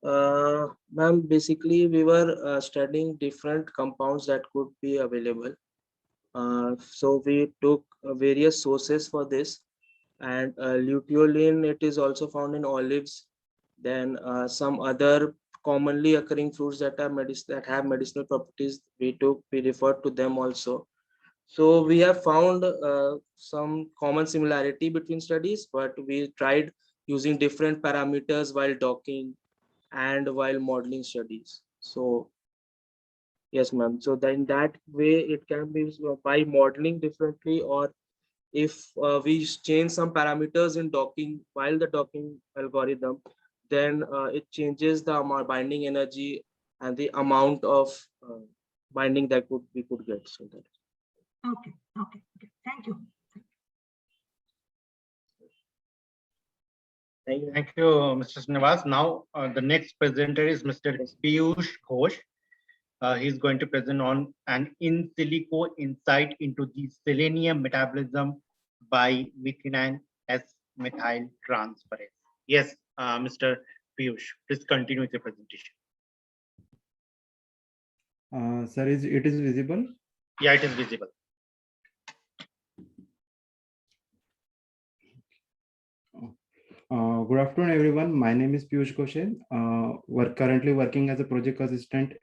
Ma'am, basically we were studying different compounds that could be available. So we took various sources for this, and luteolin, it is also found in olives. Then some other commonly occurring fruits that are that have medicinal properties, we referred to them also. So we have found some common similarity between studies, but we tried using different parameters while docking and while modeling studies. So yes, ma'am. So then that way it can be by modeling differently, or if we change some parameters in docking while the docking algorithm, then it changes the amount binding energy and the amount of binding that we could get. So that. Okay. Thank you. Thank you, Mr. Srinivas. Now, the next presenter is Mr. Piyush Ghosh. He's going to present on an in silico insight into the selenium metabolism by methionine S-methyl transferase. Yes, Mr. Piyush, please continue with your presentation. Sir, it is visible? Yeah, it is visible. Good afternoon, everyone. My name is Piyush Ghosh. We're currently working as a project assistant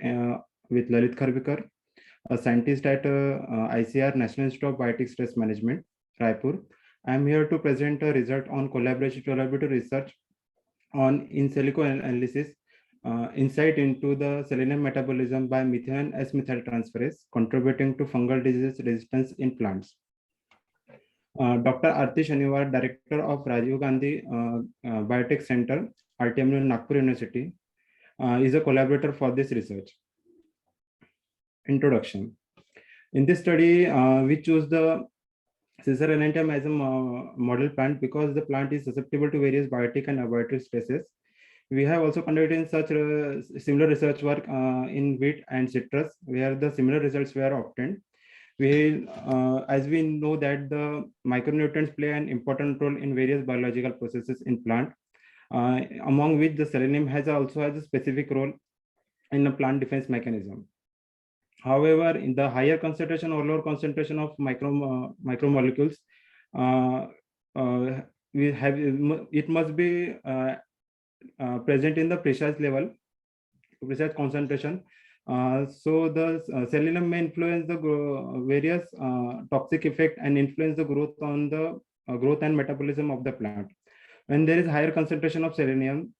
with Lalit Kharbekar, a scientist at ICR, National Institute of Biotic Stress Management, Raipur. I'm here to present a result on collaborative research on in silico analysis, insight into the selenium metabolism by methionine S-methyl transferase, contributing to fungal disease resistance in plants. Dr. Arti Shaniwar, Director of Rajiv Gandhi Biotech Center, RTMU Nagpur University, is a collaborator for this research. Introduction. In this study, we choose the Caesar elentum as a model plant because the plant is susceptible to various biotic and abiotic stresses. We have also conducted such similar research work in wheat and citrus, where the similar results were obtained. As we know that the micronutrients play an important role in various biological processes in plant, among which the selenium also has a specific role in the plant defense mechanism. However, in the higher concentration or lower concentration of micromolecules, it must be present in the precise concentration. So the selenium may influence the various toxic effect and influence the growth on the growth and metabolism of the plant. When there is higher concentration of selenium,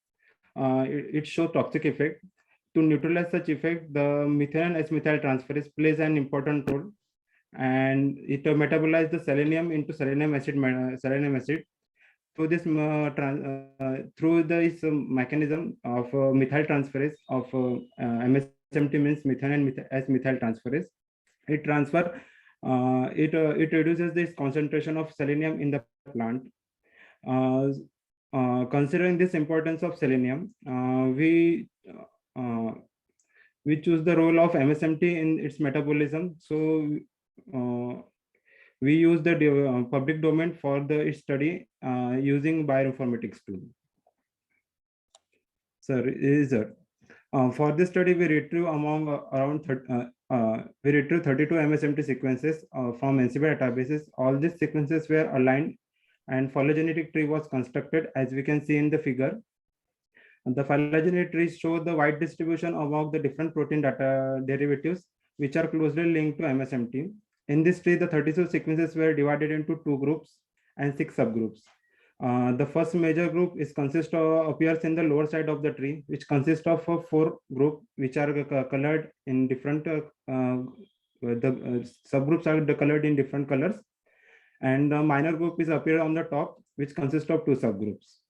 it shows toxic effect. To neutralize such effect, the methionine S-methyl transferase plays an important role, and it metabolizes the selenium into selenium acid. Through this mechanism of methyl transferase of MSMT, means methionine S-methyl transferase, it reduces this concentration of selenium in the plant. Considering this importance of selenium, we choose the role of MSMT in its metabolism. So we use the public domain for its study using bioinformatics tool. Sir, for this study, we retrieve among around 32 MSMT sequences from NCBI databases. All these sequences were aligned, and phylogenetic tree was constructed, as we can see in the figure. And the phylogenetic trees show the wide distribution among the different protein data derivatives, which are closely linked to MSMT. In this tree, the 32 sequences were divided into 2 groups and 6 subgroups. The first major group appears in the lower side of the tree, which consists of 4 groups, which are colored in different. The subgroups are colored in different colors, and the minor group is appeared on the top, which consists of 2 subgroups.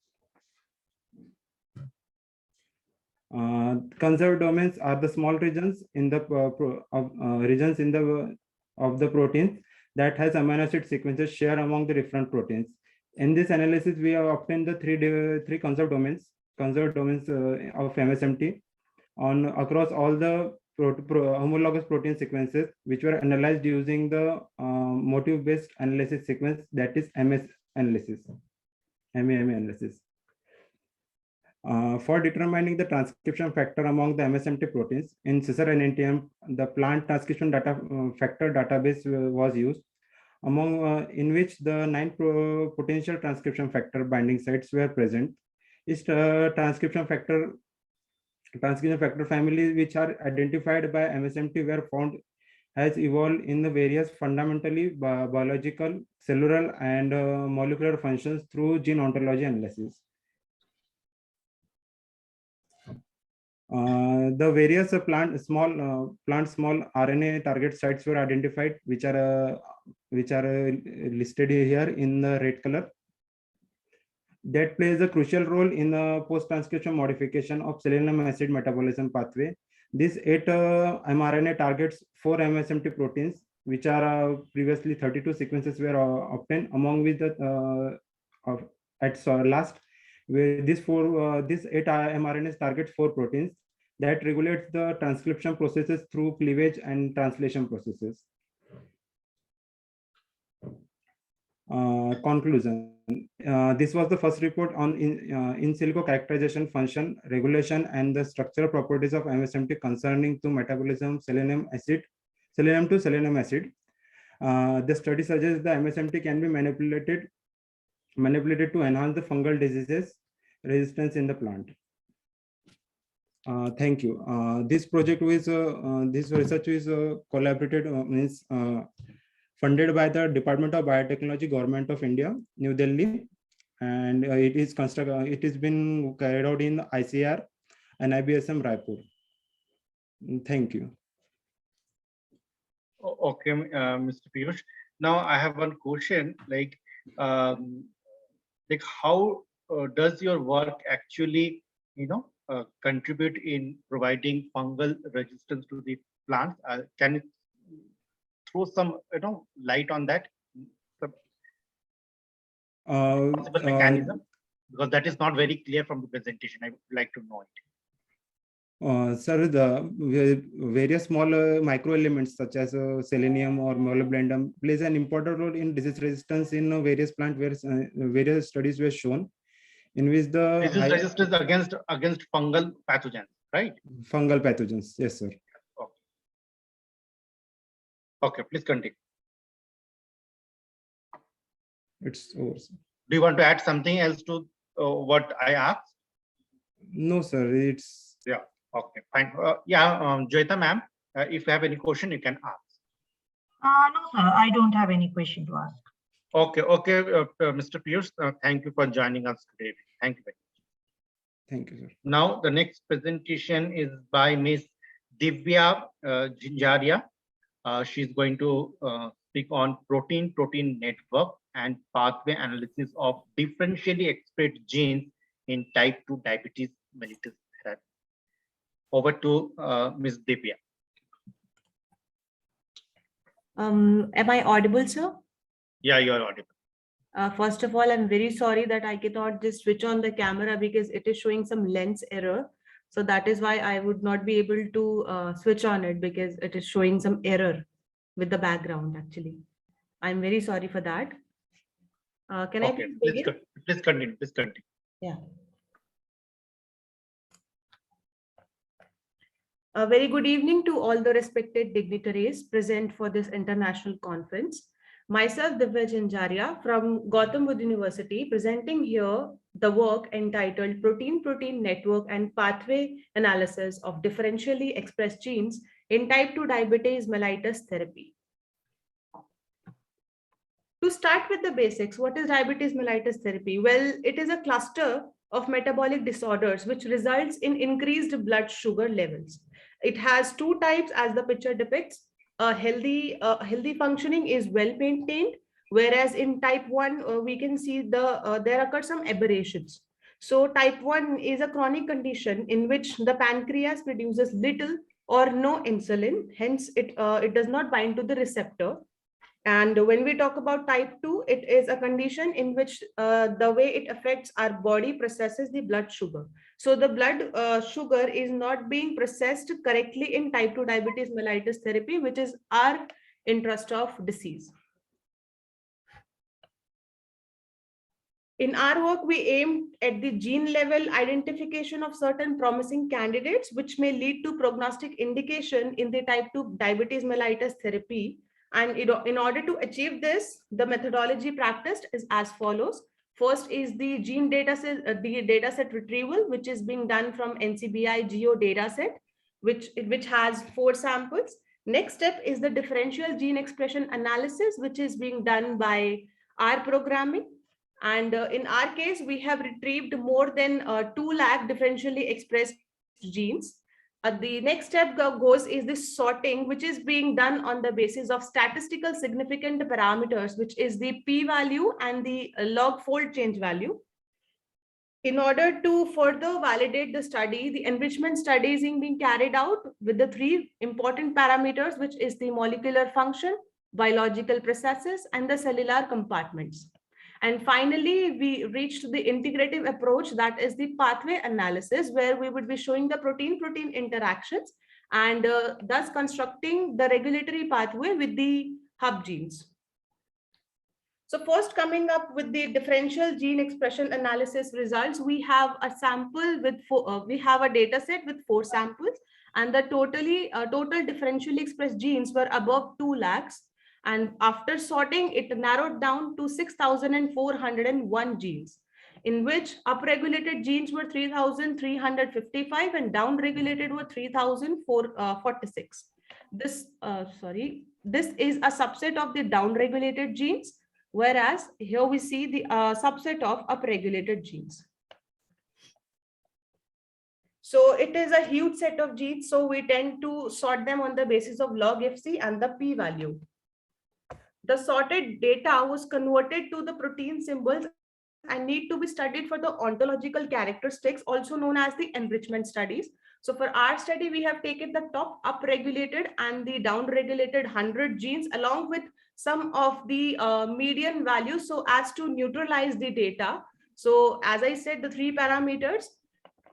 Conserved domains are the small regions in the of the proteins that has amino acid sequences shared among the different proteins. In this analysis, we have obtained the three conserved domains of MSMT across all the homologous protein sequences, which were analyzed using the motif-based analysis sequence, that is MS analysis, MEMA analysis. For determining the transcription factor among the MSMT proteins in CISR and NTM, the plant transcription data factor database was used, among in which the 9 potential transcription factor binding sites were present. Is transcription factor family which are identified by MSMT were found has evolved in the various fundamentally biological, cellular, and molecular functions through gene ontology analysis. The various plant small RNA target sites were identified, which are listed here in the red color. That plays a crucial role in the post-transcription modification of selenium acid metabolism pathway. These 8 mRNA targets 4 MSMT proteins, which are previously 32 sequences were obtained, among with the at last, where these 8 mRNAs target 4 proteins that regulates the transcription processes through cleavage and translation processes. Conclusion. This was the first report on in silico characterization, function, regulation, and the structural properties of MSMT concerning to metabolism selenium to selenium acid. The study suggests the MSMT can be manipulated to enhance the fungal diseases resistance in the plant. Thank you. This project was this research is collaborated funded by the Department of Biotechnology, Government of India, New Delhi, and it is been carried out in ICR and IBSM Raipur. Thank you. Okay, Mr. Piyush. Now I have one question, like how does your work actually, contribute in providing fungal resistance to the plants? Can you throw some, light on that? Possible mechanism, because that is not very clear from the presentation. I would like to know it. Sir, the various small micro elements such as selenium or molybdenum plays an important role in disease resistance in various plant where various studies were shown, in which the disease resistance against fungal pathogens, right? Fungal pathogens, yes, sir. Okay, please continue. It's over, sir. Do you want to add something else to what I asked? No, sir. It's okay, fine. Joyita ma'am, if you have any question, you can ask. No, sir, I don't have any question to ask. Okay, Mr. Piyush, thank you for joining us today. Thank you very much. Thank you, sir. Now, the next presentation is by Ms. Divya Jinjaria. She's going to speak on protein network and pathway analysis of differentially expressed genes in type 2 diabetes mellitus. Over to Ms. Divya. Am I audible, sir? Yeah, you're audible. First of all, I'm very sorry that I cannot just switch on the camera because it is showing some lens error. So that is why I would not be able to switch on it, because it is showing some error with the background actually. I'm very sorry for that. Can I please begin? Please continue. Yeah. A very good evening to all the respected dignitaries present for this international conference. Myself, Divya Jinjaria from Gautam Buddha University, presenting here the work entitled Protein Network and Pathway Analysis of Differentially Expressed Genes in Type 2 Diabetes Mellitus Therapy. To start with the basics, what is diabetes mellitus therapy? Well, it is a cluster of metabolic disorders which results in increased blood sugar levels. It has 2 types as the picture depicts. A healthy functioning is well maintained, whereas in type 1 we can see there occur some aberrations. So type 1 is a chronic condition in which the pancreas produces little or no insulin, hence it does not bind to the receptor. And when we talk about type 2, it is a condition in which the way it affects our body processes the blood sugar. So the blood sugar is not being processed correctly in type 2 diabetes mellitus therapy, which is our interest of disease. In our work, we aimed at the gene level identification of certain promising candidates, which may lead to prognostic indication in the type 2 diabetes mellitus therapy. And in order to achieve this, the methodology practiced is as follows. First is the gene dataset retrieval, which is being done from NCBI Geo dataset, which has 4 samples. Next step is the differential gene expression analysis, which is being done by R programming. And in our case, we have retrieved more than 2 lakh differentially expressed genes. The next step goes is this sorting, which is being done on the basis of statistical significant parameters, which is the p-value and the log fold change value. In order to further validate the study, the enrichment study is being carried out with the 3 important parameters, which is the molecular function, biological processes, and the cellular compartments. And finally, we reached the integrative approach, that is the pathway analysis, where we would be showing the protein-protein interactions and thus constructing the regulatory pathway with the hub genes. So first, coming up with the differential gene expression analysis results, we have a sample with we have a data set with 4 samples, and the total differentially expressed genes were above 2 lakhs. And after sorting, it narrowed down to 6,401 genes, in which upregulated genes were 3,355 and downregulated were 3,046. This is a subset of the downregulated genes, whereas here we see the subset of upregulated genes. So it is a huge set of genes, so we tend to sort them on the basis of log FC and the p-value. The sorted data was converted to the protein symbols and need to be studied for the ontological characteristics, also known as the enrichment studies. So for our study, we have taken the top upregulated and the downregulated 100 genes along with some of the median values, so as to neutralize the data. So as I said, the 3 parameters.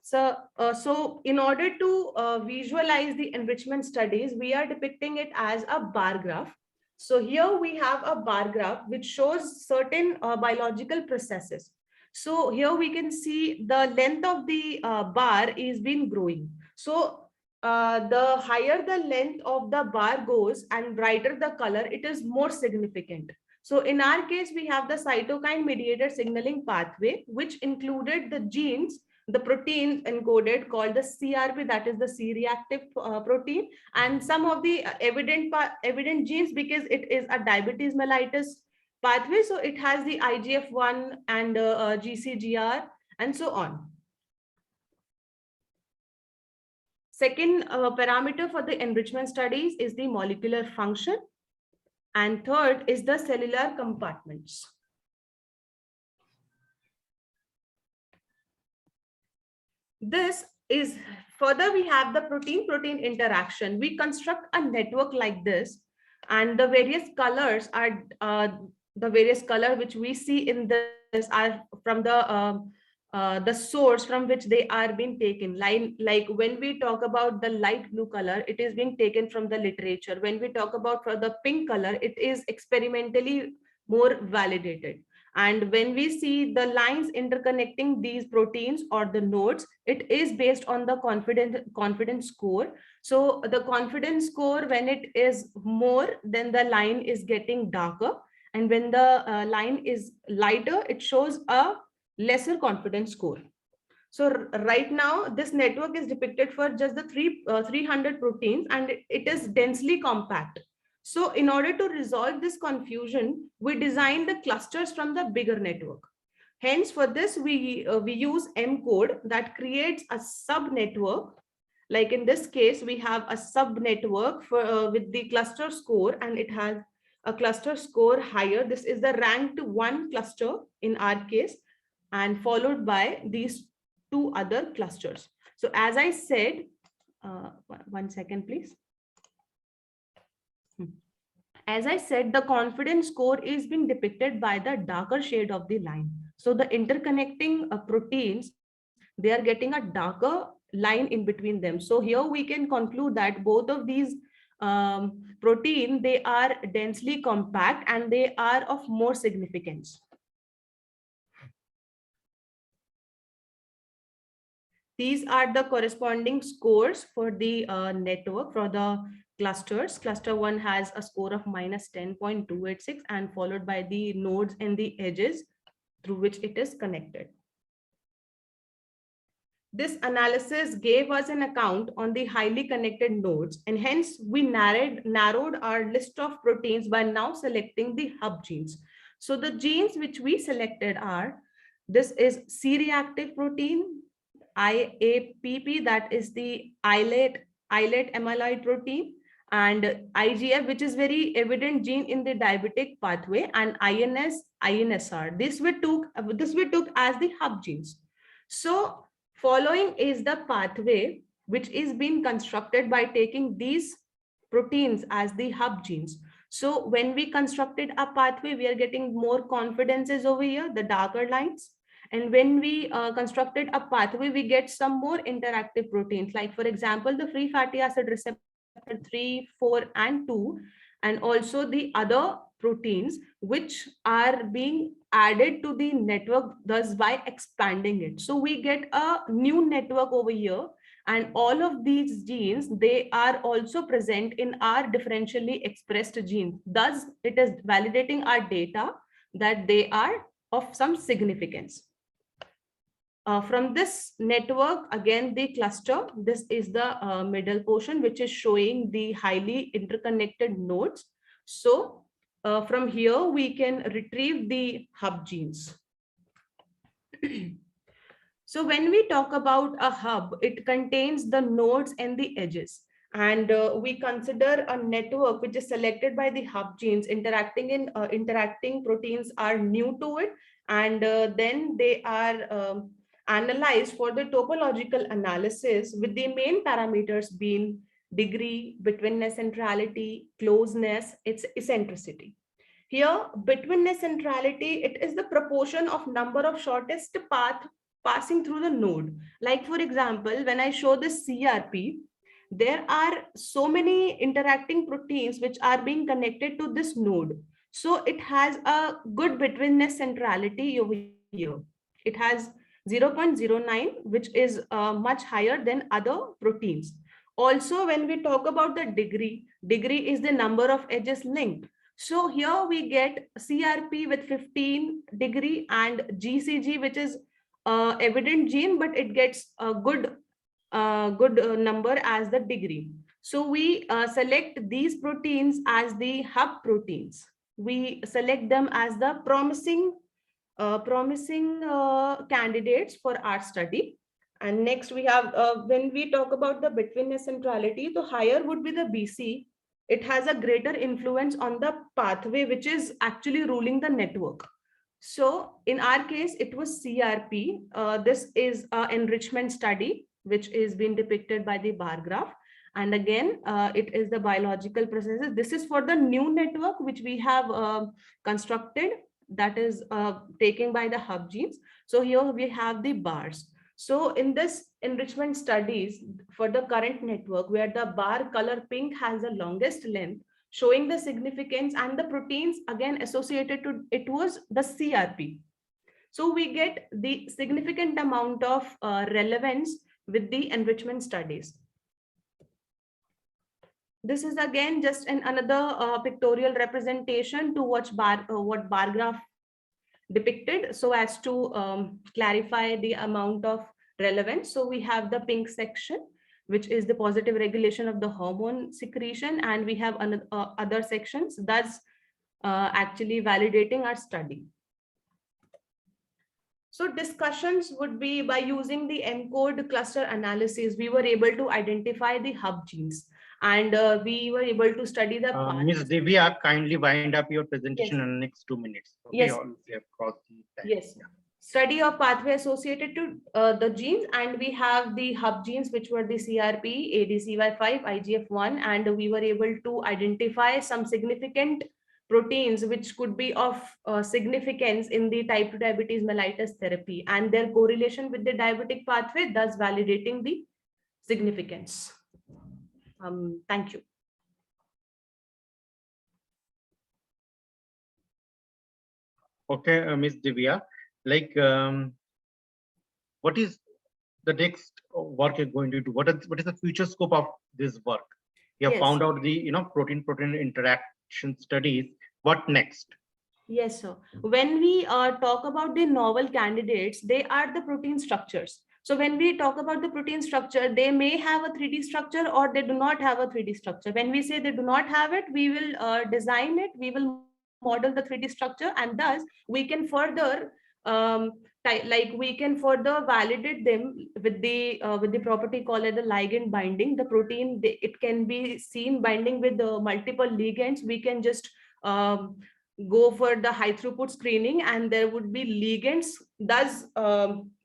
So in order to visualize the enrichment studies, we are depicting it as a bar graph. So here we have a bar graph which shows certain biological processes. So here we can see the length of the bar is been growing. So the higher the length of the bar goes and brighter the color, it is more significant. So in our case, we have the cytokine mediated signaling pathway, which included the genes, the protein encoded called the CRP, that is the C-reactive protein, and some of the evident genes, because it is a diabetes mellitus pathway, so it has the IGF-1 and GCGR and so on. Second parameter for the enrichment studies is the molecular function, and third is the cellular compartments. This is further, we have the protein-protein interaction. We construct a network like this, and the various colors are the various color which we see in this are from the source from which they are being taken. Like when we talk about the light blue color, it is being taken from the literature. When we talk about for the pink color, it is experimentally more validated. And when we see the lines interconnecting these proteins or the nodes, it is based on the confidence score. So the confidence score, when it is more, then the line is getting darker. And when the line is lighter, it shows a lesser confidence score. So right now, this network is depicted for just the 300 proteins, and it is densely compact. So in order to resolve this confusion, we designed the clusters from the bigger network. Hence, for this, we use M-code that creates a sub-network. Like in this case, we have a sub-network for with the cluster score, and it has a cluster score higher. This is the ranked 1 cluster in our case, and followed by these 2 other clusters. So as I said, 1 second, please. As I said, the confidence score is being depicted by the darker shade of the line. So the interconnecting proteins, they are getting a darker line in between them. So here we can conclude that both of these protein, they are densely compact and they are of more significance. These are the corresponding scores for the network, for the clusters. Cluster 1 has a score of minus 10.286 and followed by the nodes and the edges through which it is connected. This analysis gave us an account on the highly connected nodes, and hence we narrowed our list of proteins by now selecting the hub genes. So the genes which we selected are, this is C-reactive protein, IAPP, that is the islet amyloid protein, and IGF, which is very evident gene in the diabetic pathway, and INSR. This we took as the hub genes. So following is the pathway which is being constructed by taking these proteins as the hub genes. So when we constructed a pathway, we are getting more confidences over here, the darker lines. And when we constructed a pathway, we get some more interactive proteins, like for example, the free fatty acid receptor 3, 4, and 2, and also the other proteins which are being added to the network, thus by expanding it. So we get a new network over here, and all of these genes, they are also present in our differentially expressed gene. Thus, it is validating our data that they are of some significance. From this network, again, the cluster, this is the middle portion, which is showing the highly interconnected nodes. So from here, we can retrieve the hub genes. So when we talk about a hub, it contains the nodes and the edges. And we consider a network which is selected by the hub genes. Interacting proteins are new to it, and then they are analyzed for the topological analysis, with the main parameters being degree, betweenness centrality, closeness, its eccentricity. Here, betweenness centrality, it is the proportion of number of shortest path passing through the node. Like for example, when I show this CRP, there are so many interacting proteins which are being connected to this node. So it has a good betweenness centrality over here. It has 0.09, which is much higher than other proteins. Also, when we talk about the degree is the number of edges linked. So here we get CRP with 15 degree and GCG, which is evident gene, but it gets a good number as the degree. So we select these proteins as the hub proteins. We select them as the promising candidates for our study. And next we have, when we talk about the betweenness centrality, the higher would be the BC. It has a greater influence on the pathway, which is actually ruling the network. So in our case, it was CRP. This is an enrichment study, which is being depicted by the bar graph. And again, it is the biological processes. This is for the new network, which we have constructed, that is taken by the hub genes. So here we have the bars. So in this enrichment studies for the current network, where the bar color pink has the longest length, showing the significance, and the proteins again associated to it was the CRP. So we get the significant amount of relevance with the enrichment studies. This is again just another pictorial representation to what bar graph depicted, so as to clarify the amount of relevance. So we have the pink section, which is the positive regulation of the hormone secretion, and we have other sections, thus actually validating our study. So discussions would be, by using the ENCODE cluster analysis, we were able to identify the hub genes, and we were able to study the Ms. Divya, kindly wind up your presentation Yes. in the next 2 minutes. Okay, Yes. we have crossed the time. Yes. Yeah. Study of pathway associated to the genes, and we have the hub genes, which were the CRP, ADCY5, IGF1, and we were able to identify some significant proteins which could be of significance in the type 2 diabetes mellitus therapy, and their correlation with the diabetic pathway, thus validating the significance. Thank you. Okay, Ms. Divya, like what is the next work you're going to do? What is the future scope of this work? You have Yes. found out the protein interaction studies. What next? Yes, sir. When we talk about the novel candidates, they are the protein structures. So when we talk about the protein structure, they may have a 3D structure or they do not have a 3D structure. When we say they do not have it, we will design it, we will model the 3D structure, and thus we can further we can further validate them with the property called as the ligand binding. The protein, it can be seen binding with the multiple ligands. We can just go for the high throughput screening, and there would be ligands, thus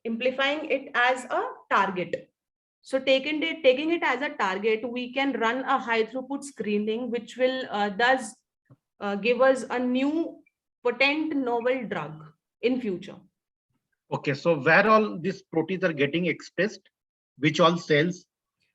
amplifying it as a target. So taking it as a target, we can run a high throughput screening, which will thus give us a new potent novel drug in future. Okay, so where all these proteins are getting expressed, which all cells?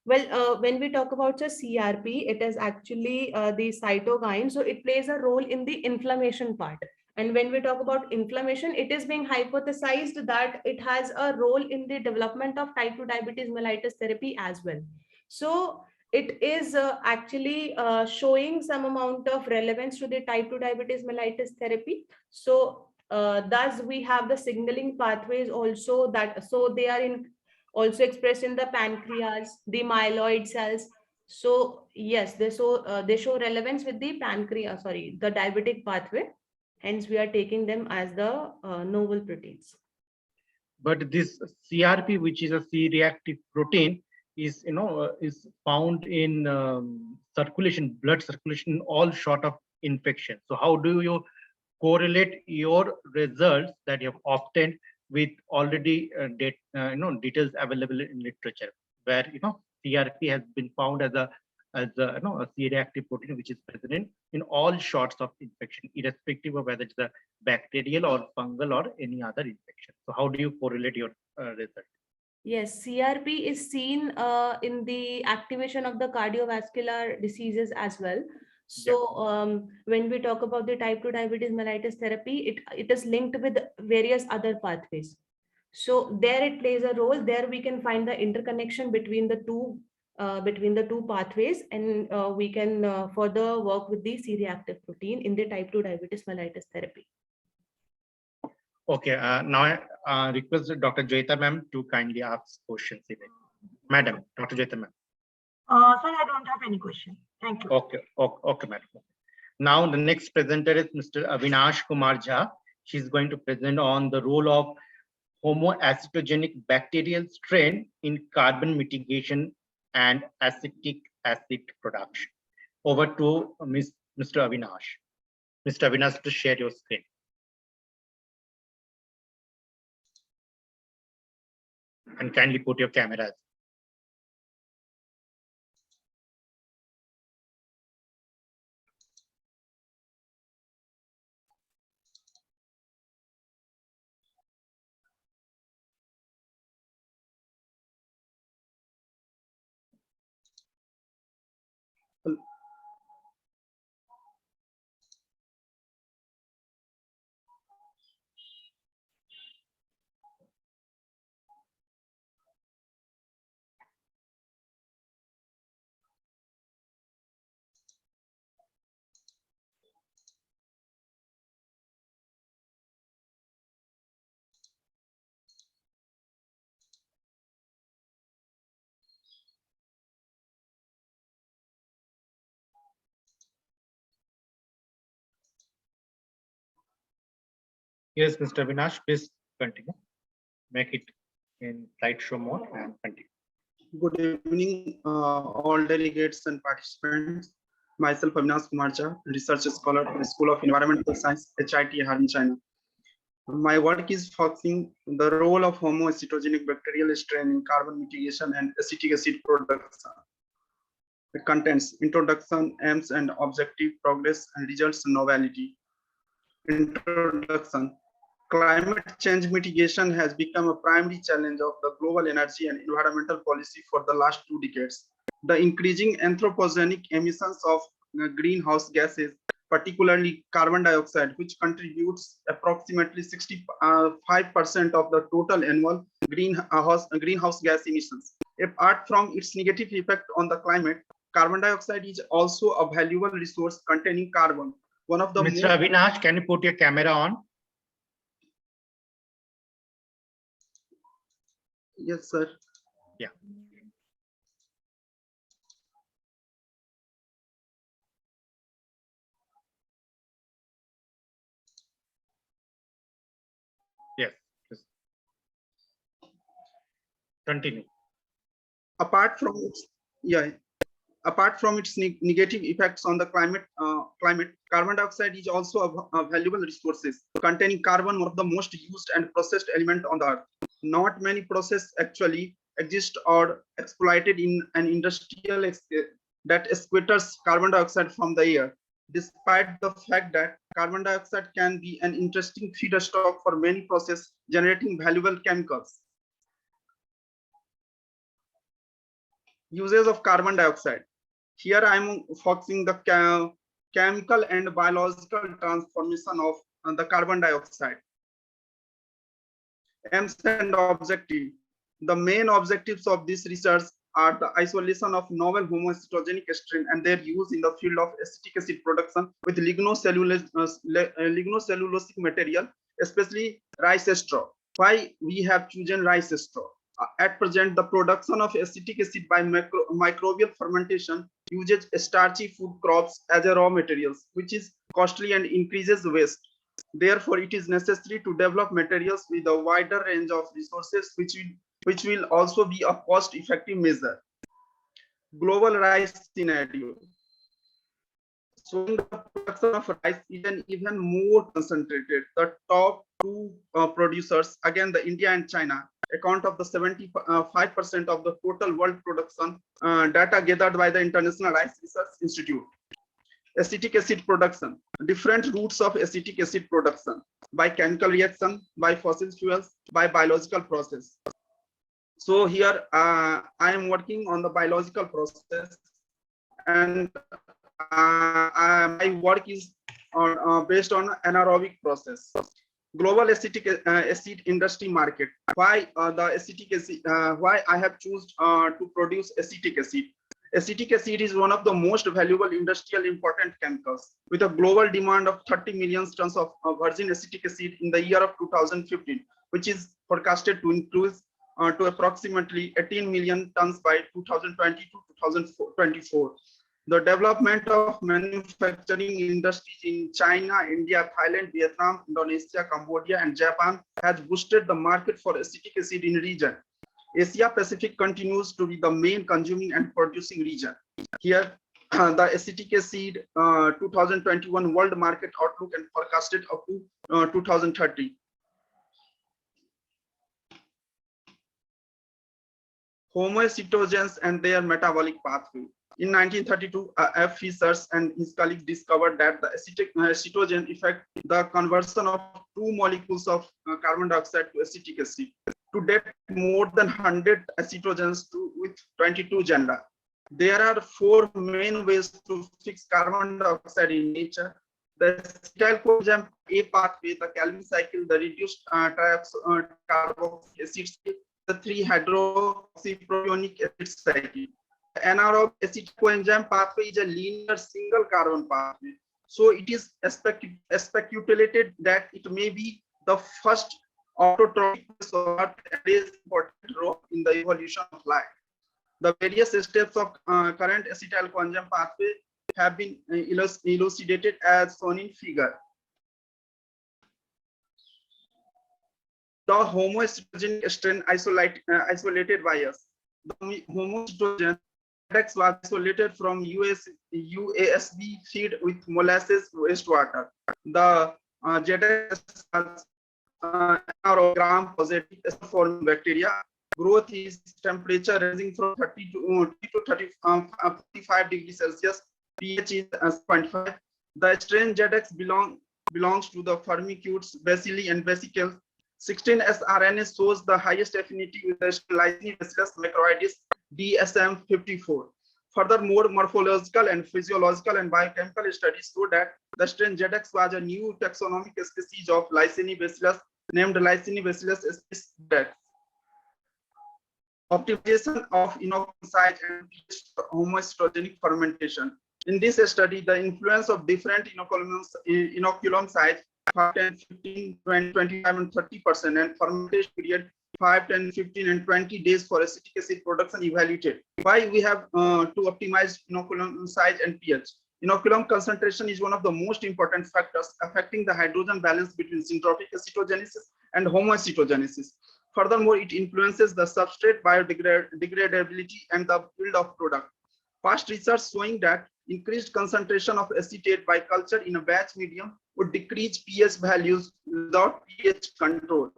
Well, when we talk about the CRP, it is actually the cytokine. So it plays a role in the inflammation part. And when we talk about inflammation, it is being hypothesized that it has a role in the development of type 2 diabetes mellitus therapy as well. So it is actually showing some amount of relevance to the type 2 diabetes mellitus therapy. So thus we have the signaling pathways also, that so they are also expressed in the pancreas, the myeloid cells. So yes, they show relevance with the the diabetic pathway. Hence, we are taking them as the novel proteins. But this CRP, which is a C-reactive protein, is is found in circulation, blood circulation, all short of infection. So how do you correlate your results that you have obtained with already details available in literature, where CRP has been found as a C-reactive protein which is present in all sorts of infection, irrespective of whether it's a bacterial or fungal or any other infection. So how do you correlate your result? Yes, CRP is seen in the activation of the cardiovascular diseases as well. So when we talk about the type 2 diabetes mellitus therapy, it is linked with various other pathways. So there it plays a role. There we can find the interconnection between the two pathways, and we can further work with the C-reactive protein in the type 2 diabetes mellitus therapy. Okay, now I request Dr. Joyita ma'am to kindly ask questions. Madam, Dr. Joyita ma'am. Sir, I don't have any question. Thank you. Okay, madam. Now the next presenter is Mr. Avinash Kumar Jha. She's going to present on the role of homoacetogenic bacterial strain in carbon mitigation and acetic acid production. Over to Mr. Avinash. Mr. Avinash, to share your screen. And kindly put your cameras. Yes, Mr. Avinash, please continue. Make it in slideshow mode and continue. Good evening, all delegates and participants. Myself, Avinash Kumar Jha, research scholar at the School of Environmental Science, HIT, Harbin, China. My work is focusing the role of homoacetogenic bacterial strain in carbon mitigation and acetic acid production. It contains introduction, aims and objective, progress and results, novelty. Introduction. Climate change mitigation has become a primary challenge of the global energy and environmental policy for the last 2 decades. The increasing anthropogenic emissions of greenhouse gases particularly carbon dioxide, which contributes approximately 65% of the total annual greenhouse gas emissions. Apart from its negative effect on the climate, carbon dioxide is also a valuable resource containing carbon. One of the Mr. Avinash, can you put your camera on? Yes, sir. Yeah. Yes. Continue. Apart from its negative effects on the climate, carbon dioxide is also a valuable resources containing carbon, one of the most used and processed element on the earth. Not many processes actually exist or exploited in an industrial that sequesters carbon dioxide from the air. Despite the fact that carbon dioxide can be an interesting feedstock for many processes generating valuable chemicals. Uses of carbon dioxide. Here I am focusing the chemical and biological transformation of the carbon dioxide. Aims and objective. The main objectives of this research are the isolation of novel homocytogenic strain and their use in the field of acetic acid production with lignocellulosic material, especially rice straw. Why we have chosen rice straw? At present, the production of acetic acid by microbial fermentation uses starchy food crops as a raw materials, which is costly and increases waste. Therefore, it is necessary to develop materials with a wider range of resources, which will also be a cost-effective measure. Global rice scenario. So the production of rice is even more concentrated. The top two producers, again the India and China, account of the 75% of the total world production, data gathered by the International Rice Research Institute. Acetic acid production, different routes of acetic acid production, by chemical reaction, by fossil fuels, by biological process. So here I am working on the biological process, and my work is based on anaerobic process. Global acetic acid industry market. Why the acetic acid? Why I have chosen to produce acetic acid? Acetic acid is one of the most valuable industrial important chemicals, with a global demand of 30 million tons of virgin acetic acid in the year of 2015, which is forecasted to increase to approximately 18 million tons by 2020 to 2024. The development of manufacturing industries in China, India, Thailand, Vietnam, Indonesia, Cambodia, and Japan has boosted the market for acetic acid in region. Asia Pacific continues to be the main consuming and producing region. Here, the acetic acid 2021 world market outlook and forecasted up to 2030. Homocytogenes and their metabolic pathway. In 1932, F. Fishers and his colleagues discovered that the acetogen effect the conversion of two molecules of carbon dioxide to acetic acid. To date, more than 100 acetogens with 22 gender. There are 4 main ways to fix carbon dioxide in nature. The acetyl coenzyme A pathway, the Calvin cycle, the reduced carboxylic acid cycle, the 3-hydroxypropionic acid cycle. The anaerobic acetyl coenzyme pathway is a linear single carbon pathway. So it is speculated that it may be the first autotrophic plays important role in the evolution of life. The various steps of current acetyl coenzyme pathway have been elucidated as shown in figure. The homocytogenic strain isolated by us. The homocytogen was isolated from UASB feed with molasses wastewater. The ZX gram positive forming bacteria. Growth is temperature ranging from 30 to 35 degrees Celsius. pH is 0.5. The strain ZX belongs to the Firmicutes, bacilli, and vesicles. 16S RNA shows the highest affinity with the lysine bacillus macroides DSM54. Furthermore, morphological and physiological and biochemical studies show that the strain ZX was a new taxonomic species of Lysine named Lysine species ZX. Optimization of inoculum size and homoestrogenic fermentation. In this study, the influence of different inoculum size 5, 10, 15, 20, 25, and 30%, and fermentation period 5, 10, 15, and 20 days for acetic acid production evaluated. Why we have to optimize inoculum size and pH? Inoculum concentration is one of the most important factors affecting the hydrogen balance between syntropic acetogenesis and homoacetogenesis. Furthermore, it influences the substrate biodegradability and the yield of product. Past research showing that increased concentration of acetate by culture in a batch medium would decrease pH values without pH control.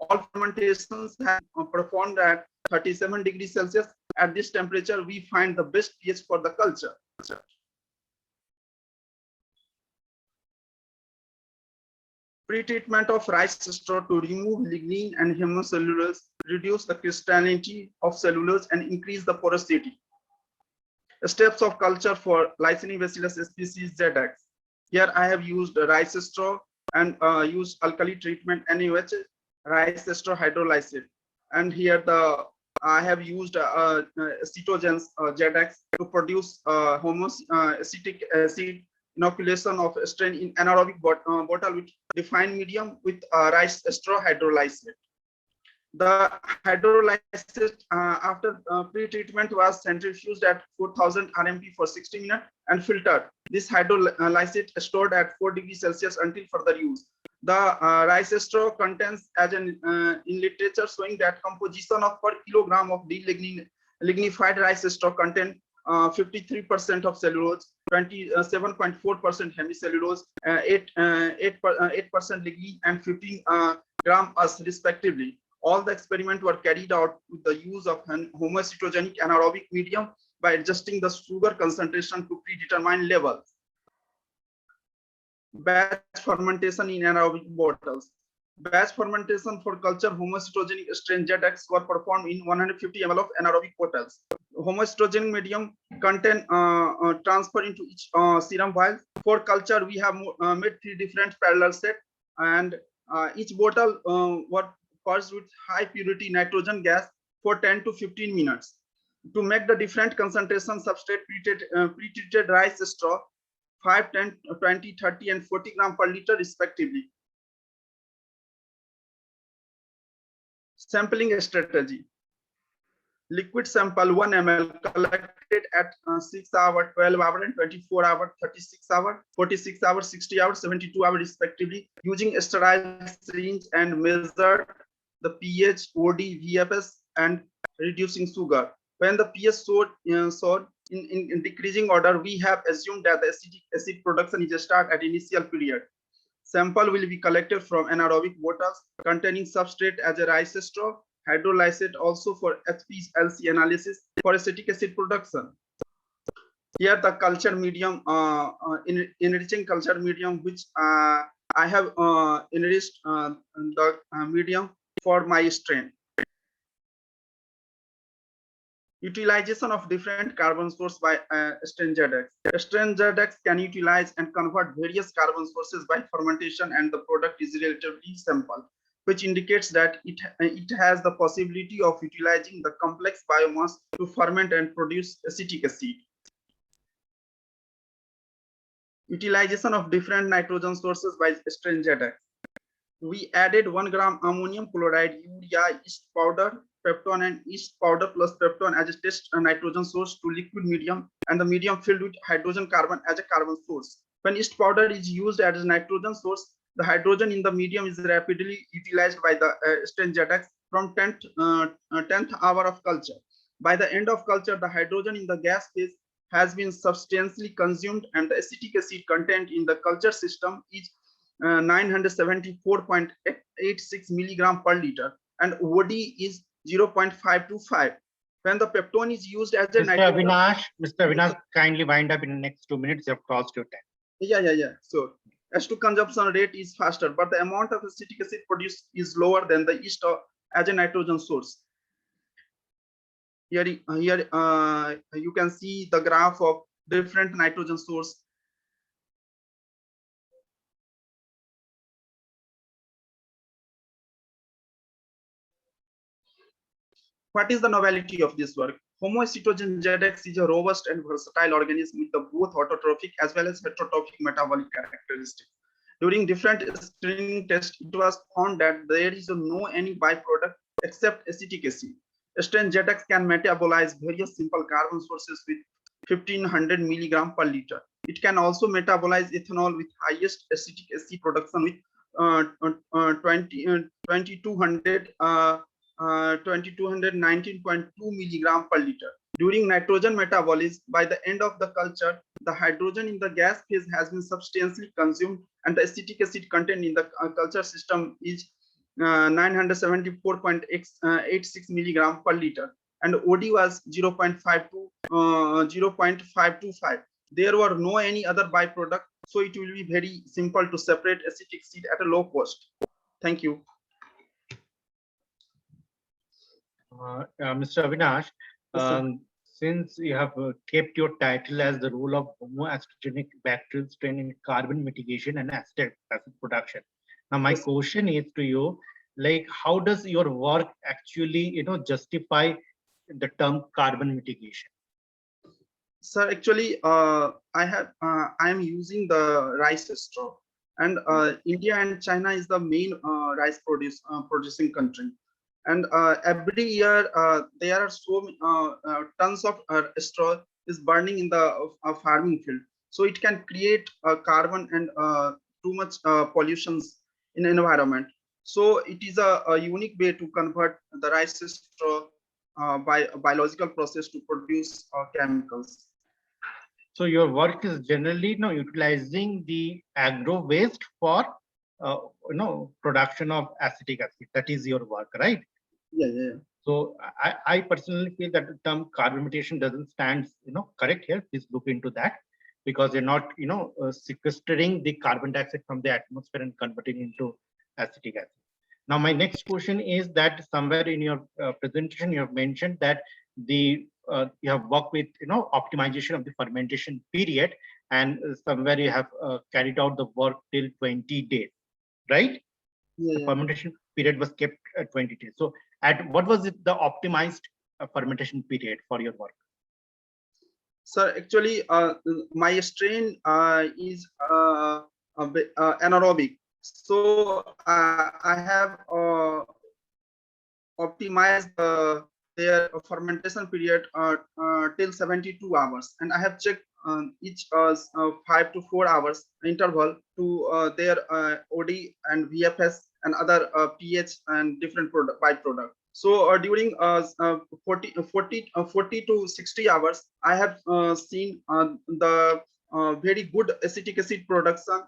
All fermentations have performed at 37 degrees Celsius. At this temperature, we find the best pH for the culture. Pre-treatment of rice straw to remove lignin and hemicellulose, reduce the crystallinity of cellulose, and increase the porosity. Steps of culture for Lysine bacillus species ZX. Here I have used rice straw and used alkali treatment NaOH, rice straw hydrolysate. And here I have used acetogens ZX to produce homoacetic acid inoculation of strain in anaerobic bottle with defined medium with rice straw hydrolysate. The hydrolysate after pre-treatment was centrifuged at 4000 RMP for 60 minutes and filtered. This hydrolysate stored at 4 degrees Celsius until further use. The rice straw contains, as in literature, showing that composition of per kilogram of lignified rice straw contain 53% of cellulose, 27.4% hemicellulose, 8% lignin, and 15 gram us respectively. All the experiments were carried out with the use of an homoacetogenic anaerobic medium by adjusting the sugar concentration to predetermined levels. Batch fermentation in anaerobic bottles. Batch fermentation for culture homoacetogenic strain ZX were performed in 150 ml of anaerobic bottles. Homoestrogenic medium contain transfer into each serum vial. For culture, we have made 3 different parallel sets, and each bottle were purged with high purity nitrogen gas for 10 to 15 minutes. To make the different concentration substrate pre-treated rice straw 5, 10, 20, 30, and 40 gram per liter respectively. Sampling strategy. Liquid sample 1 ml collected at 6 hour, 12 hour, and 24 hour, 36 hour, 46 hour, 60 hour, 72 hour respectively, using a sterile syringe, and measured the pH, OD, VFS, and reducing sugar. When the pH soared in decreasing order, we have assumed that the acetic acid production is a start at initial period. Sample will be collected from anaerobic bottles containing substrate as a rice straw, hydrolysate also for HPLC analysis for acetic acid production. Here the culture medium, enriching culture medium, which I have enriched the medium for my strain. Utilization of different carbon sources by strain ZX. Strain ZX can utilize and convert various carbon sources by fermentation, and the product is relatively simple, which indicates that it has the possibility of utilizing the complex biomass to ferment and produce acetic acid. Utilization of different nitrogen sources by strain ZX. We added 1 gram ammonium chloride, urea, yeast powder, peptone, and yeast powder plus peptone as a test nitrogen source to liquid medium, and the medium filled with hydrogen carbon as a carbon source. When yeast powder is used as a nitrogen source, the hydrogen in the medium is rapidly utilized by the strain ZX from 10th hour of culture. By the end of culture, the hydrogen in the gas phase has been substantially consumed, and the acetic acid content in the culture system is 974.86 milligram per liter, and OD is 0.525. When the peptone is used as a Mr. Avinash, kindly wind up in the next 2 minutes. You have crossed your time. Yeah. So S2 consumption rate is faster, but the amount of acetic acid produced is lower than the yeast as a nitrogen source. you can see the graph of different nitrogen source. What is the novelty of this work? Homoacetogen ZX is a robust and versatile organism with the both autotrophic as well as heterotrophic metabolic characteristics. During different screening tests, it was found that there is no any byproduct except acetic acid. Strain ZX can metabolize various simple carbon sources with 1500 milligram per liter. It can also metabolize ethanol with highest acetic acid production with 2219.2 milligram per liter. During nitrogen metabolism, by the end of the culture, the hydrogen in the gas phase has been substantially consumed and the acetic acid content in the culture system is 974.86 milligram per liter, and OD was 0.525. There were no any other byproduct, so it will be very simple to separate acetic acid at a low cost. Thank you. Mr. Avinash, Yes, sir. since you have kept your title as the role of homoacetogenic bacterial strain in carbon mitigation and acetic acid production. Now, my Yes. question is to you, like, how does your work actually, justify the term carbon mitigation? Sir, actually, I am using the rice straw, and India and China is the main rice producing country, and every year there are so tons of straw is burning in the farming field, so it can create carbon and too much pollutions in environment. So it is a unique way to convert the rice straw by a biological process to produce chemicals. So your work is generally, utilizing the agro waste for, production of acetic acid. That is your work, right? Yeah. So I personally feel that the term carbon mitigation doesn't stand, correct here. Please look into that, because you're not, sequestering the carbon dioxide from the atmosphere and converting into acetic acid. Now, my next question is that somewhere in your presentation, you have mentioned that you have worked with, optimization of the fermentation period, and somewhere you have carried out the work till 20 days, right? Yeah. The fermentation period was kept at 20 days. So at what was it the optimized fermentation period for your work? Sir, actually, my strain is anaerobic. So I have optimized their fermentation period till 72 hours, and I have checked each 5 to 4 hours interval to their OD and VFS and other pH and different byproduct. So during 40 to 60 hours, I have seen the very good acetic acid production.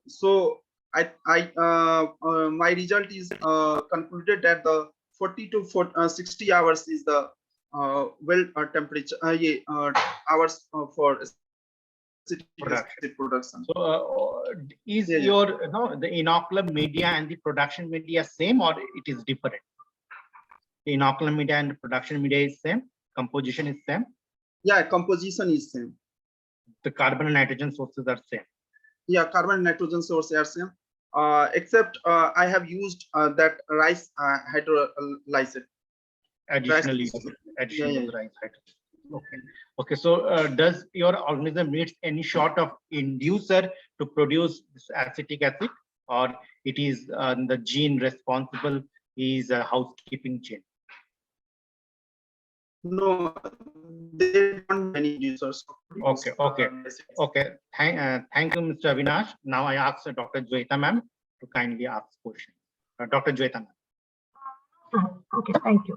So my result is concluded that the 40 to 60 hours is the temperature hours for acetic acid production. So is Yeah. your the inocular media and the production media same, or it is different? The inocular media and the production media is same, composition is same, Yeah, composition is same. the carbon and nitrogen sources are same. Yeah, carbon and nitrogen sources are same, except I have used that rice hydrolyzed. Additionally, additional Yeah. rice hydrogen. Okay. So does your organism needs any sort of inducer to produce this acetic acid, or it is the gene responsible is a housekeeping gene? No, they don't any users. Okay. Thank you, Mr. Avinash. Now I ask Dr. Jyoita ma'am to kindly ask question. Dr. Jyoita ma'am. Okay, thank you.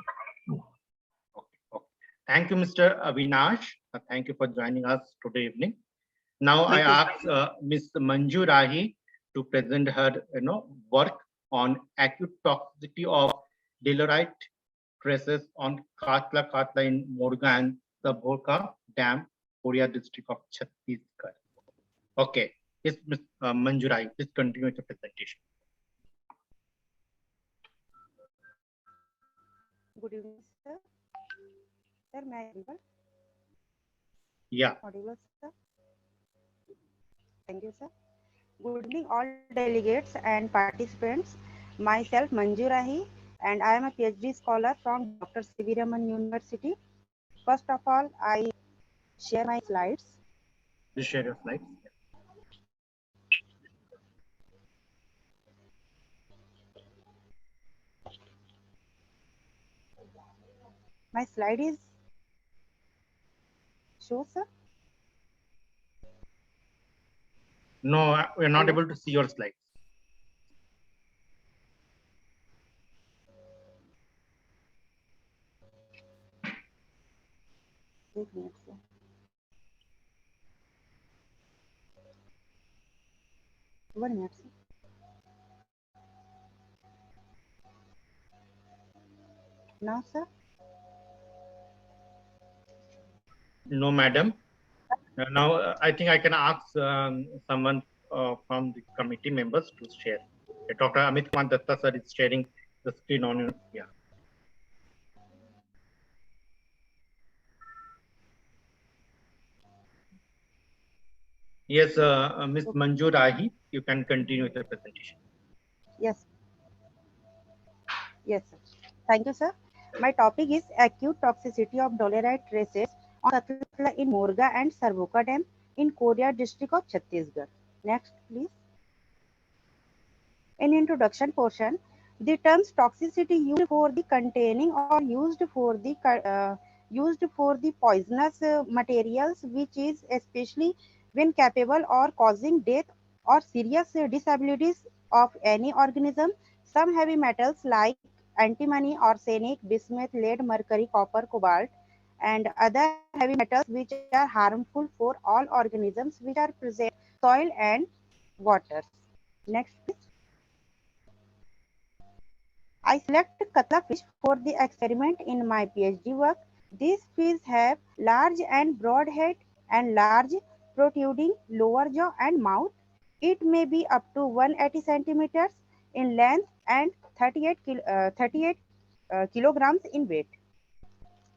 Okay. Thank you, Mr. Avinash. Thank you for joining us today evening. Now I ask Ms. Manju Rahi to present her, work on acute toxicity of Delarite traces on Katla in Morgan, Sabhoka Dam, Korea district of Chhattisgarh. Okay, yes, Ms. Manju Rahi, please continue with the presentation. Good evening, sir. Sir, may I audible? Yeah. Audible, sir? Thank you, sir. Good evening, all delegates and participants. Myself, Manju Rahi, and I am a PhD scholar from Dr. C.V. Raman University. First of all, I share my slides. Please share your slides. My slide is show, sir. No, we're not Hello. able to see your slides. एक minute sir. One minute, sir. Now, sir. No, madam. Now, I think I can ask someone from the committee members to share. Dr. Amit Kumar Datta sir is sharing the screen on your, yeah. Yes, Ms. Manju Rahi, you can continue with the presentation. Yes. Yes, sir. Thank you, sir. My topic is acute toxicity of dolerite traces on Katla in Morga and Sarvoka Dam in Korea district of Chhattisgarh. Next, please. In introduction portion, the terms toxicity used for the containing or used for the poisonous materials, which is especially when capable or causing death or serious disabilities of any organism. Some heavy metals like antimony, arsenic, bismuth, lead, mercury, copper, cobalt, and other heavy metals which are harmful for all organisms which are present soil and water. Next, please. I select Katla fish for the experiment in my PhD work. These fish have large and broad head and large protruding lower jaw and mouth. It may be up to 180 centimeters in length and 38 kilograms in weight.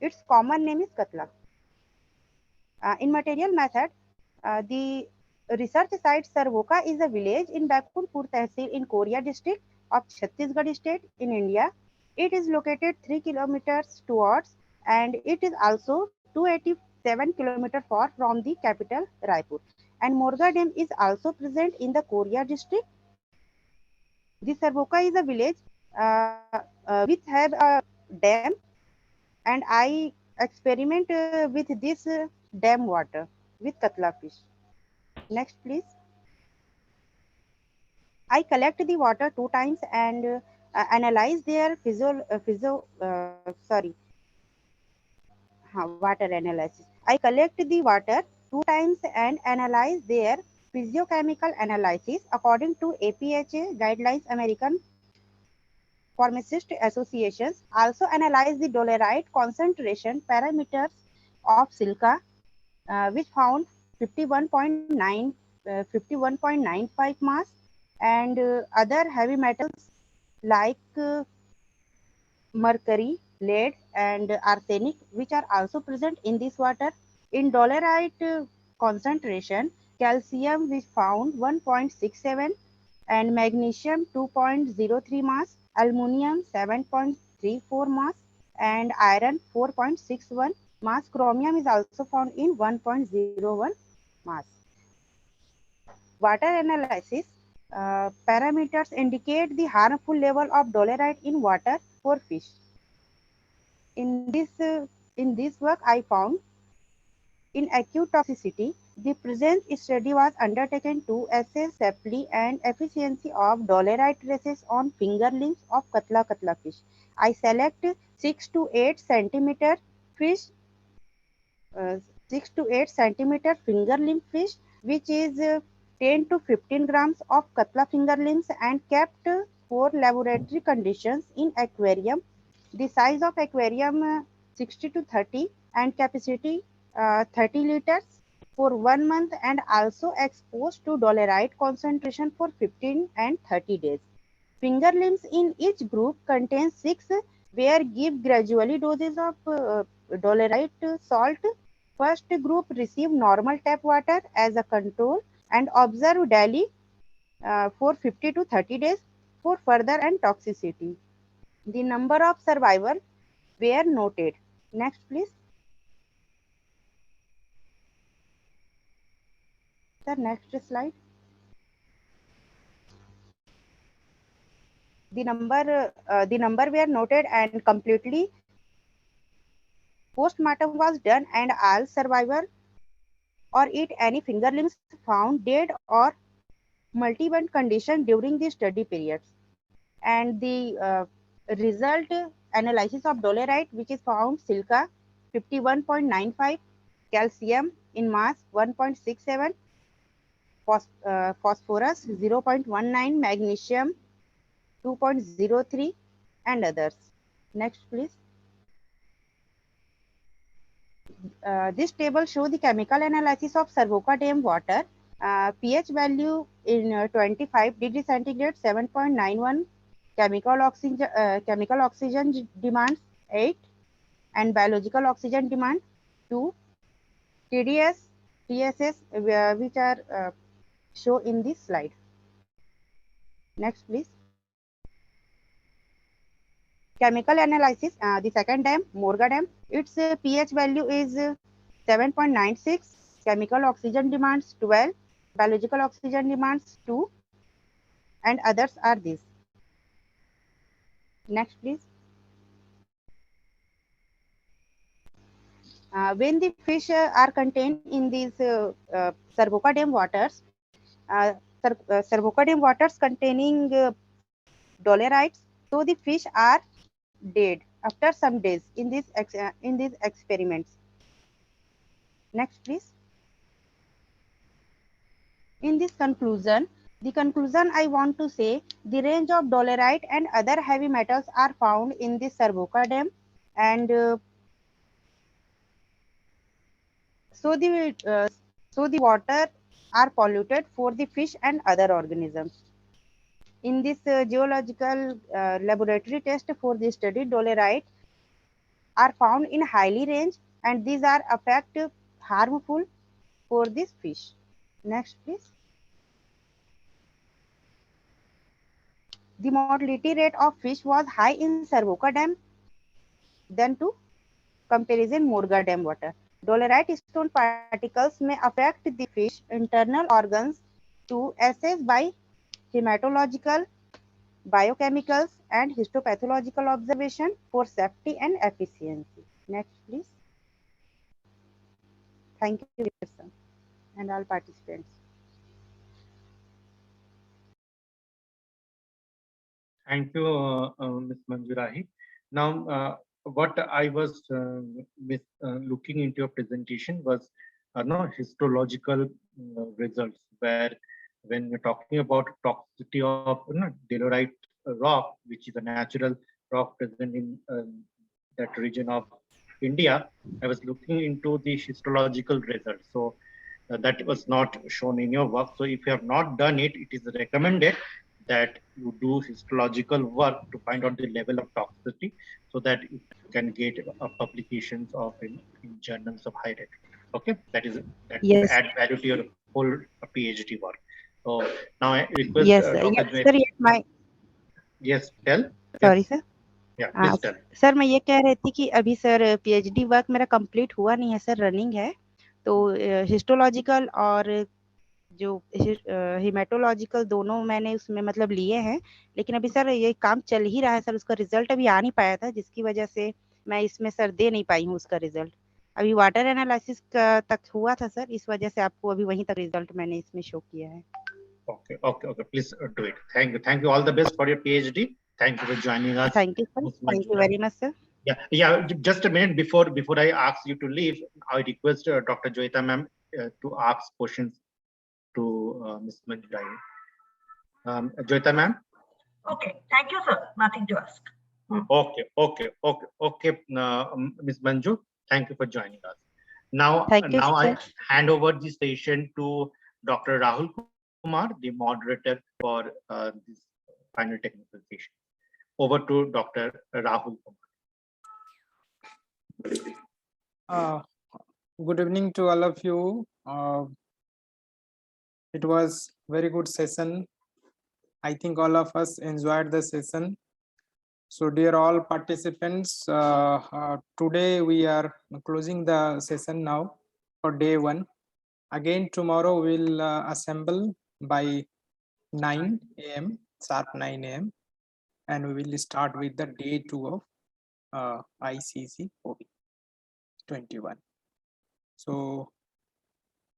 Its common name is Katla. In material method, the research site Sarvoka is a village in Bakunpur Tehsil in Korea district of Chhattisgarh state in India. It is located 3 kilometers towards and it is also 287 kilometers far from the capital Raipur. And Morga Dam is also present in the Korea district. The Sarvoka is a village which have a dam, and I experiment with this dam water with Katla fish. Next, please. I collect the water 2 times and analyze their water analysis. I collect the water 2 times and analyze their physiochemical analysis according to APHA guidelines, American Pharmacist Associations. Also analyze the dolerite concentration parameters of silica, which found 51.95 mass, and other heavy metals like mercury, lead, and arsenic, which are also present in this water. In dolerite concentration, calcium we found 1.67 and magnesium 2.03 mass, aluminum 7.34 mass, and iron 4.61 mass. Chromium is also found in 1.01 mass. Water analysis parameters indicate the harmful level of dolerite in water for fish. In this work, I found in acute toxicity, the present study was undertaken to assess safety and efficiency of dolerite traces on fingerlings of Katla fish. I select 6 to 8 centimeter fish, 6 to 8 centimeter fingerling fish, which is 10 to 15 grams of Katla fingerlings, and kept for laboratory conditions in aquarium. The size of aquarium 60 to 30 and capacity 30 liters for 1 month, and also exposed to dolerite concentration for 15 and 30 days. Fingerlings in each group contains 6 where give gradually doses of dolerite salt. First group receive normal tap water as a control and observe daily for 50 to 30 days for further and toxicity. The number of survivors were noted. Next, please. The next slide. The number were noted and completely postmortem was done, and all survivor or eat any fingerlings found dead or multi-event condition during the study periods. And the result analysis of dolerite, which is found silica 51.95, calcium in mass 1.67, phosphorus 0.19, magnesium 2.03, and others. Next, please. This table shows the chemical analysis of Sarvoca Dam water. pH value in 25 degrees centigrade 7.91, chemical oxygen demand 8, and biological oxygen demand 2. TDS, TSS, which are shown in this slide. Next, please. Chemical analysis, the second dam, Morga Dam, its pH value is 7.96, chemical oxygen demands 12, biological oxygen demands 2, and others are these. Next, please. When the fish are contained in these Sarvoca Dam waters, Sarvoca Dam waters containing dolerites, so the fish are dead after some days in these experiments. Next, please. In this conclusion, I want to say the range of dolerite and other heavy metals are found in the Sarvoca Dam, and so the water are polluted for the fish and other organisms. In this geological laboratory test for the study, dolerite are found in highly range, and these are effective harmful for this fish. Next, please. The mortality rate of fish was high in Sarvoca Dam than to comparison Morga Dam water. Dolerite stone particles may affect the fish internal organs to assess by hematological, biochemicals, and histopathological observation for safety and efficiency. Next, please. Thank you, sir, and all participants. Thank you, Ms. Manjurahi. Now, what I was looking into your presentation was no histological results, where when you're talking about toxicity of dolerite rock, which is a natural rock present in that region of India, I was looking into the histological results. So that was not shown in your work. So if you have not done it, it is recommended that you do histological work to find out the level of toxicity, so that you can get publications of in journals of high rate. Okay, that Yes. would add value to your whole PhD work. So now I request Yes, Dr. yes, Jwet. sir. Yes, my Yes, tell. sorry, Yes. sir. Yeah, please tell. Sir मैं ये कह रही थी कि अभी sir PhD work मेरा complete हुआ नहीं है सर, रनिंग है, तो हिस्टोलॉजिकल और जो हिमेटोलॉजिकल दोनों मैंने उसमें मतलब लिए हैं, लेकिन अभी सर ये काम चल ही रहा है सर, उसका रिजल्ट अभी आ नहीं पाया था, जिसकी वजह से मैं इसमें सर दे नहीं पाई हूँ उसका रिजल्ट। अभी वाटर एनालिसिस तक हुआ था सर, इस वजह से आपको अभी वहीं तक रिजल्ट मैंने इसमें शो किया है। Okay, please do it. Thank you. All the best for your PhD. Thank you for joining us. Thank you, sir. Thank you very much, sir. Yeah. Just a minute before I ask you to leave, I request Dr. Joyita ma'am to ask questions to Ms. Manjurahi. Joyita ma'am. Okay, thank you, sir. Nothing to ask. Okay. Ms. Manju, thank you for joining us. Now, Thank you, I sir. hand over the station to Dr. Rahul Kumar, the moderator for this final technical session. Over to Dr. Rahul Kumar. Good evening to all of you. It was very good session. I think all of us enjoyed the session. So dear all participants, today we are closing the session now for day 1. Again tomorrow we'll assemble by 9 a.m. sharp 9 a.m. and we will start with the day 2 of ICC OB 21. So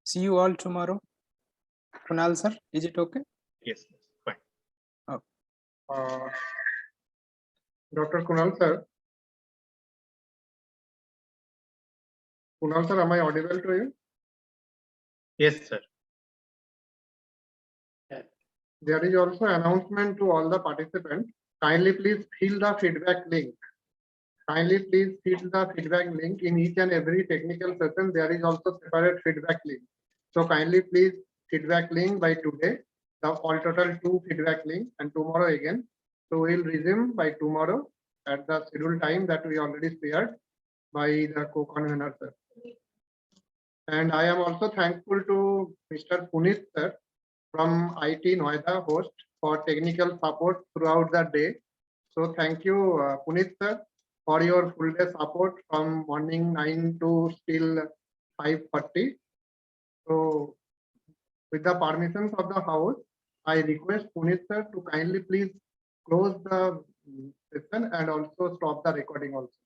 see you all tomorrow. Kunal sir, is it okay? Yes, fine. Dr. Kunal sir. Kunal sir, am I audible to you? Yes, sir. There is also announcement to all the participants. Kindly please fill the feedback link. Kindly please fill the feedback link in each and every technical session. There is also separate feedback link. So kindly please feedback link by today. The all total 2 feedback link and tomorrow again. So we'll resume by tomorrow at the scheduled time that we already spared by the co-convener sir. And I am also thankful to Mr. Puneet sir from IT Noida host for technical support throughout the day. So thank you, Puneet sir, for your full day support from morning 9 to still 5:30. So with the permissions of the house, I request Puneet sir to kindly please close the session and also stop the recording also.